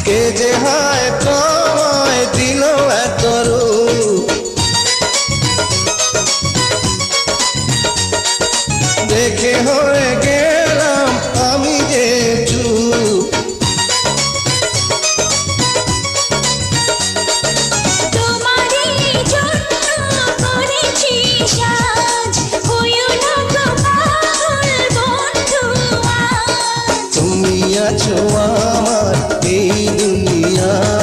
কে যে হায় তোমায় দিল এত রূপ, দেখে হয়ে গেলাম আমি যে চুপ। তোমারই জন্য করেছি সাজ, হইও না গো পাগল বন্ধু আজ। তুমি আছো আমার এই দুনিয়া।